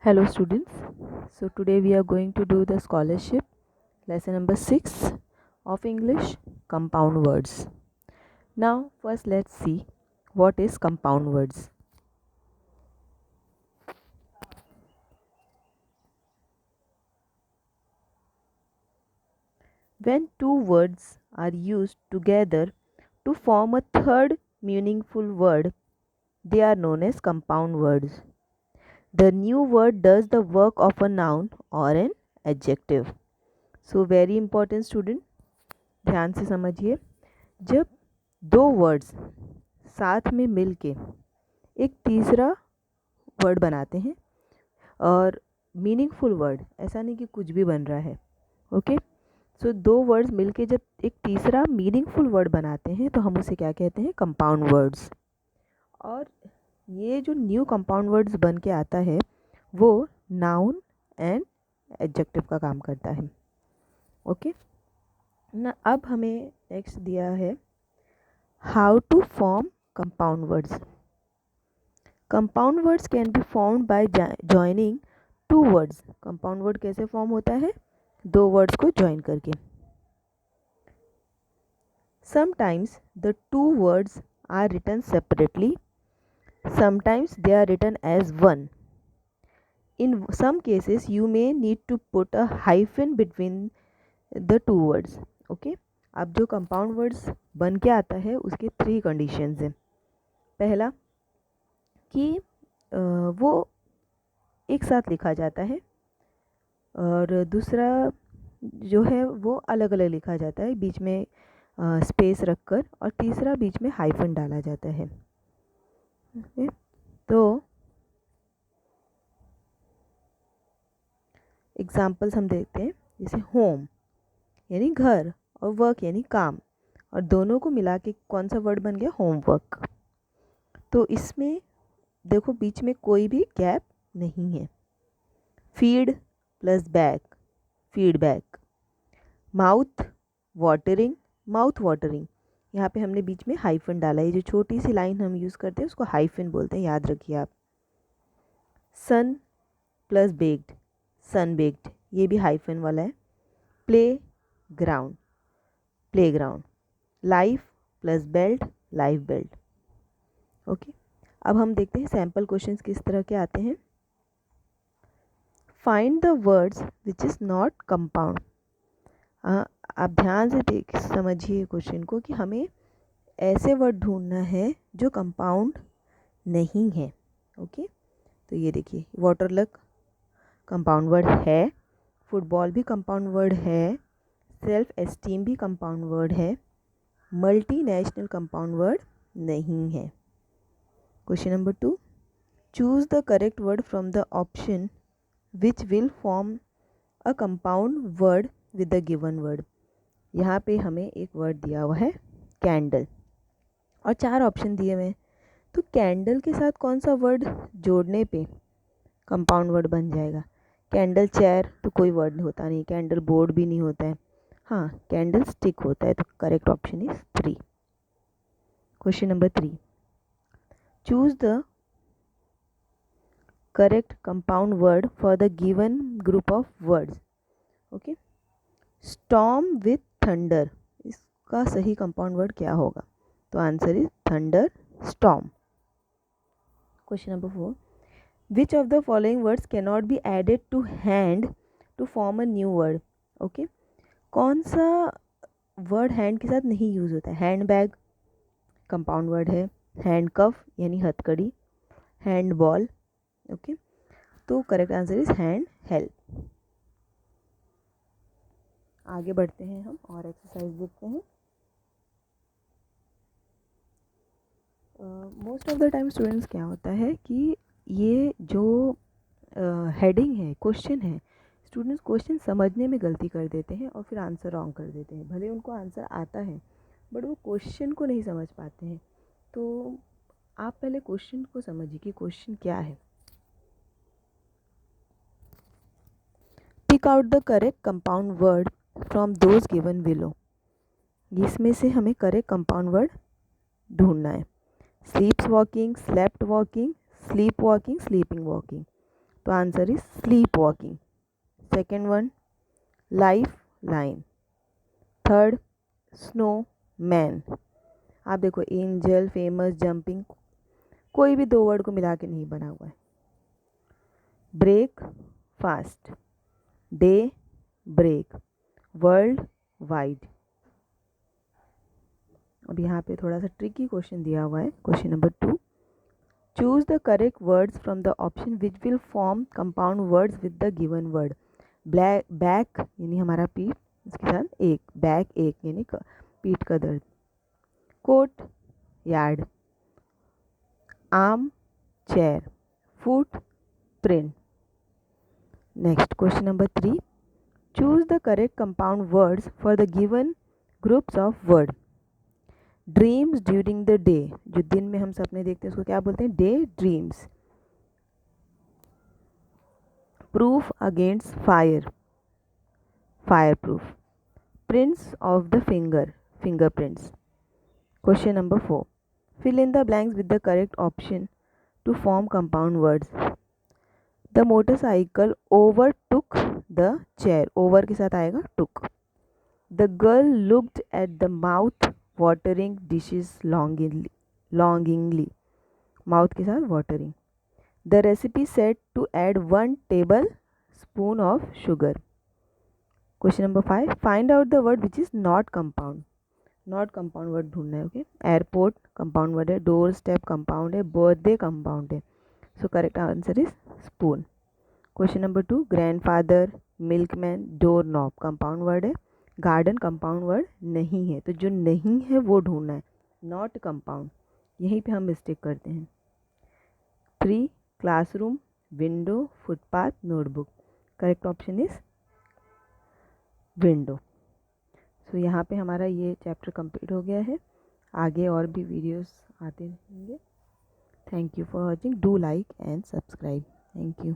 Hello students, so today we are going to do the scholarship lesson number 6 of English, compound words. Now first let's see what is compound words. When two words are used together to form a third meaningful word, they are known as compound words. The new word does the work of a noun or an adjective. So very important student, ध्यान से समझिए. जब दो words साथ में मिलके एक तीसरा वर्ड बनाते हैं और मीनिंगफुल वर्ड, ऐसा नहीं कि कुछ भी बन रहा है. ओके, सो दो वर्ड्स मिलके जब एक तीसरा मीनिंगफुल वर्ड बनाते हैं तो हम उसे क्या कहते हैं? Compound words. और ये जो न्यू कंपाउंड वर्ड्स बन के आता है वो नाउन एंड एडजेक्टिव का काम करता है. ओके ना, अब हमें नेक्स्ट दिया है how to form compound words. Compound words can be formed by joining two words. Compound word कैसे फॉर्म होता है? दो वर्ड्स को ज्वाइन करके. Sometimes the two words are written separately. Sometimes they are written as one. In some cases you may need to put a hyphen between the two words. Okay, अब जो compound words बन के आता है उसके 3 conditions हैं. पहला कि वो एक साथ लिखा जाता है, और दूसरा जो है वो अलग अलग लिखा जाता है, बीच में स्पेस रखकर, और तीसरा बीच में हाइफन डाला जाता है. तो एग्जाम्पल्स हम देखते हैं. जैसे होम यानी घर और वर्क यानी काम, और दोनों को मिला के कौन सा वर्ड बन गया? होमवर्क. तो इसमें देखो बीच में कोई भी गैप नहीं है. Feed plus back, feedback. Mouth watering, mouth watering. यहाँ पे हमने बीच में हाइफन डाला है. ये जो छोटी सी लाइन हम यूज़ करते हैं उसको हाइफन बोलते हैं, याद रखिए आप. सन प्लस बेक्ड, सन बेक्ड, ये भी हाइफन वाला है. Play ground, play ground. Life plus belt, life belt. Okay, अब हम देखते हैं सैम्पल क्वेश्चंस किस तरह के आते हैं. Find the words which is not compound. आप ध्यान से देख समझिए क्वेश्चन को कि हमें ऐसे वर्ड ढूंढना है जो कंपाउंड नहीं है. ओके, तो ये देखिए, वाटर लक कंपाउंड वर्ड है, फुटबॉल भी कंपाउंड वर्ड है, सेल्फ एस्टीम भी कंपाउंड वर्ड है, मल्टीनेशनल कंपाउंड वर्ड नहीं है. Question number 2, choose the correct word from the option which will form a compound word with the given word. यहाँ पे हमें एक वर्ड दिया हुआ है कैंडल, और 4 ऑप्शन दिए हुए हैं. तो कैंडल के साथ कौन सा वर्ड जोड़ने पे कंपाउंड वर्ड बन जाएगा? कैंडल चेयर तो कोई वर्ड होता नहीं, कैंडल बोर्ड भी नहीं होता है. हाँ, कैंडल स्टिक होता है. तो correct option is 3. Question number 3, choose the correct compound word for the given group of words. Okay, storm with thunder, इसका सही कंपाउंड वर्ड क्या होगा? तो answer is thunder storm. Question number 4, which of the following words can not be added to hand to form a new word. Okay, कौन सा word hand के साथ नहीं यूज़ होता है? हैंड बैग कंपाउंड वर्ड है, हैंड कफ यानी हथकड़ी, हैंड बॉल. ओके, तो correct answer is hand help. आगे बढ़ते हैं हम और एक्सरसाइज देखते हैं. Most of the time students क्या होता है कि ये जो हेडिंग है, क्वेश्चन है, स्टूडेंट्स क्वेश्चन समझने में गलती कर देते हैं और फिर आंसर रॉन्ग कर देते हैं. भले उनको आंसर आता है बट वो क्वेश्चन को नहीं समझ पाते हैं. तो आप पहले क्वेश्चन को समझिए कि क्वेश्चन क्या है. Pick out the correct compound word from those given below. इसमें से हमें करेक्ट कंपाउंड वर्ड ढूंढना है. Sleeps walking, slept walking, sleep walking, sleeping walking. तो answer is sleep walking. Second one life line. Third snow man. आप देखो angel, famous, jumping, कोई भी दो वर्ड को मिला के नहीं बना हुआ है। Breakfast, daybreak, worldwide. अब यहाँ पे थोड़ा सा ट्रिकी क्वेश्चन दिया हुआ है। Question number 2, choose the correct words from the option which will form compound words with the given word. Black back यानी हमारा पीठ, इसके साथ एक, बैक एक यानी पीठ का दर्द। Courtyard, armchair, footprint. Next question number 3, choose the correct compound words for the given groups of word. Dreams during the day, जो दिन में हम सपने देखते हैं उसको क्या बोलते हैं? Day dreams. Proof against fire, fire proof. Prints of the finger, fingerprints. Question number 4, fill in the blanks with the correct option to form compound words. The motorcycle overtook the chair, over के साथ आएगा took. The girl looked at the mouth watering dishes longingly, mouth के साथ watering. The recipe said to add 1 tablespoon of sugar. Question number 5, find out the word which is not compound. Not compound word ढूंढना है, okay? Airport compound word है, door step compound है, birthday compound है. So correct answer is spoon. Question number 2, grandfather, milkman, doorknob compound word है, garden compound word नहीं है, तो जो नहीं है वो ढूंढना है, नॉट कंपाउंड, यहीं पे हम मिस्टेक करते हैं। 3, classroom, window, footpath, notebook. Correct option is window. So यहाँ पे हमारा ये चैप्टर कंप्लीट हो गया है। आगे और भी वीडियोस आते रहेंगे। Thank you for watching, do like and subscribe. Thank you.